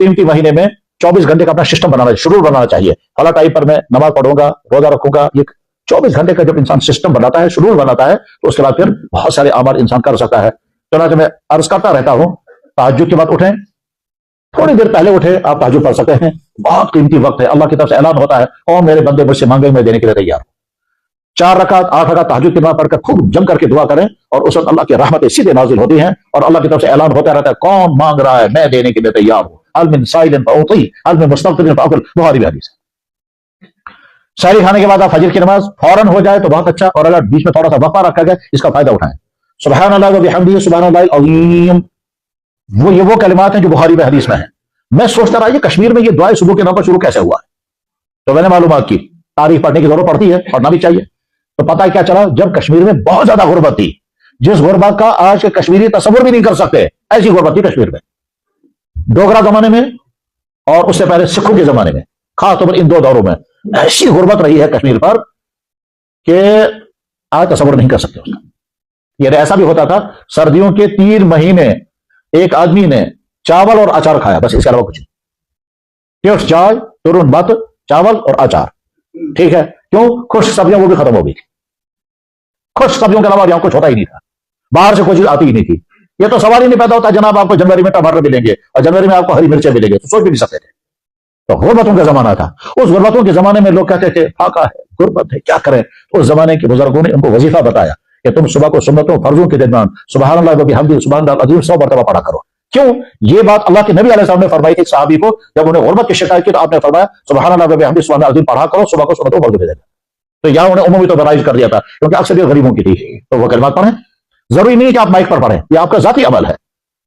कीमती महीने में 24 घंटे का अपना सिस्टम बनाना, शेड्यूल बनाना चाहिए। फला टाइम पर मैं नमाज पढ़ूंगा, रोजा रखूंगा। ये 24 घंटे का जब इंसान सिस्टम बनाता है, शेड्यूल बनाता है, तो उसके बाद फिर बहुत सारे अमाल इंसान कर सकता है। चुनांचे मैं अर्ज करता रहता हूं, तहज्जुद के बाद उठें, थोड़ी देर पहले उठे, आप तहज्जुद पढ़ सकते हैं। बहुत कीमती वक्त है, अल्लाह की तरफ से ऐलान होता है, और मेरे बंदे मुझसे मांगे मैं देने के लिए तैयार हूं। 4 रकात 8 रकात तहज्जुद की नमाज पढ़कर खूब जम करके दुआ करें, और उस वक्त अल्लाह की रहमतें सीधे नाजिल होती हैं, और अल्लाह की तरफ से ऐलान होता रहता है, कौन मांग रहा है मैं देने के लिए तैयार हूं। अल मिन साइलिन फअती, अल मिन मुस्तगफिरिन फअकुल, बुखारी में हदीस है। सहरी खाने के बाद आप फजर की नमाज फौरन हो जाए तो बहुत अच्छा, और अगर बीच में थोड़ा सा वक्फा रखा गया, इसका फायदा उठाएं। सुब्हानल्लाह व बिहम्दिही सुब्हानल्लाहिल अज़ीम, वो कलिमात हैं जो बुखारी में हदीस में है। मैं सोचता रहा ये कश्मीर में ये दुआ सुबह के नाम पर शुरू कैसे हुआ है, तो मैंने मालूमात की, तारीख पढ़ने की जरूरत पड़ती है, पढ़ना भी चाहिए। तो पता है क्या चला, जब कश्मीर में बहुत ज्यादा गुर्बत थी, जिस गुर्बत का आज के कश्मीरी तस्वुर भी नहीं कर सकते, ऐसी गुर्बत थी कश्मीर में, डोगरा जमाने में और उससे पहले सिखों के जमाने में, खासतौर इन 2 दौरों में ऐसी गुर्बत रही है कश्मीर पर कि आज तस्वुर नहीं कर सकते उसका। ये ऐसा भी होता था, सर्दियों के 3 महीने एक आदमी ने चावल और अचार खाया, बस, इसके अलावा कुछ नहीं। चाय, तुरुन भात, चावल और अचार, ठीक है। क्यों? खुश्क सब्जियां वो भी खत्म हो गई थी। खुश्क सब्जियों के अलावा यहां कुछ होता ही नहीं था, बाहर से कोई चीज आती ही नहीं थी। ये तो सवाल ही नहीं पैदा होता जनाब आपको जनवरी में टमाटर मिलेंगे और जनवरी में आपको हरी मिर्चें मिलेंगे, तो सोच भी नहीं सकते थे। तो गुर्बतों का जमाना था। उस गुर्बतों के जमाने में लोग कहते थे फाका है, गुर्बत है, क्या करें। उस जमाने के बुजुर्गों ने उनको वजीफा बताया कि तुम सुबह को सुन्नतों फर्जों के दरमियान सुब्हानल्लाह व बिहम्दिही सुब्हानल्लाहिल अज़ीम 100 मरतबा पढ़ा करो। क्यों? ये बात अल्लाह के नबी अलैहिस्सलाम ने फरमाई थी सहाबी को, जब उन्हें गुर्बत की शिकायत की तो आपने फरमाया सुब्हानल्लाह व बिहम्दिही सुब्हानल्लाहिल अज़ीम पढ़ा करो, सुबह को सुन्नतों फर्जों के दरमियान। तो यहाँ उन्हें उम्मी तो बराइज कर दिया था, क्योंकि अक्सर ये गरीबों की थी, तो वो कलिमात पढ़ें। जरूरी नहीं कि आप माइक पर पढ़ें, ये आपका जाती अमल है।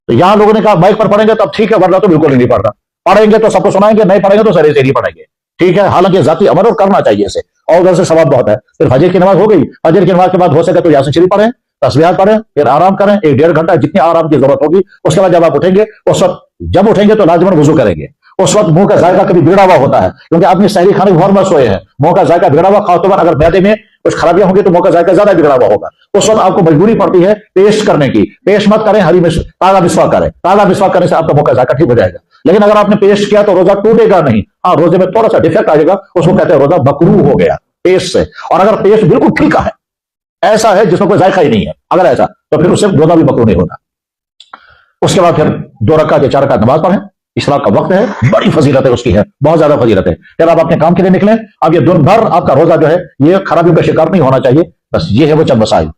तो यहाँ लोगों ने कहा माइक पर पढ़ेंगे तब ठीक है, वरना तो बिल्कुल नहीं पढ़ना। पढ़ेंगे तो सबको सुनाएंगे, नहीं पढ़ेंगे तो सरे से नहीं पढ़ेंगे, ठीक है। हालांकि जाती अमल और करना चाहिए इसे, और उधर से सवाब बहुत है। फिर फजर की नमाज हो गई, फजर की नमाज के बाद हो सके तो यासीन शरीफ पढ़ें, तस्बीहात पढ़ें, फिर आराम करें 1-1.5 घंटा, जितनी आराम की जरूरत होगी। उसके बाद जब आप उठेंगे, उस वक्त जब उठेंगे तो लाजमन वुजू करेंगे। उस वक्त मुंह का जायका कभी बिगड़ा हुआ होता है, क्योंकि आपने सहरी खाने के बहुत मत सोए हैं, मुंह का जायका बिगड़ा हुआ, खासतौर अगर मैदे में कुछ खराबियां होंगी तो मुंह का जायका ज्यादा बिगड़ा हुआ होगा। उस वक्त आपको मजबूरी पड़ती है पेस्ट करने की। पेस्ट मत करें, हरी मिर्च, ताजा मिसवाक करें। ताजा मिसवाक करने से आपका मुंह का जायका ठीक हो जाएगा। लेकिन अगर आपने पेस्ट किया तो रोजा टूटेगा नहीं, हाँ रोजे में थोड़ा सा डिफेक्ट आ जाएगा, उसको कहते हैं रोजा मकरूह हो गया पेस्ट से। और अगर पेस्ट बिल्कुल ठीक है, ऐसा है जिसमें कोई जायका ही नहीं है, अगर ऐसा, तो फिर उससे रोजा भी मकरूह नहीं होता। उसके बाद फिर 2 रकात या 4 रकात नमाज पढ़ें, इशराक का वक्त है, बड़ी फजीलत है उसकी, है बहुत ज्यादा फजीलत है। फिर आप अपने काम के लिए निकलें। अब ये दिन भर आपका रोजा जो है ये खराबियों का शिकार नहीं होना चाहिए। बस ये है वो चंद मसाइल।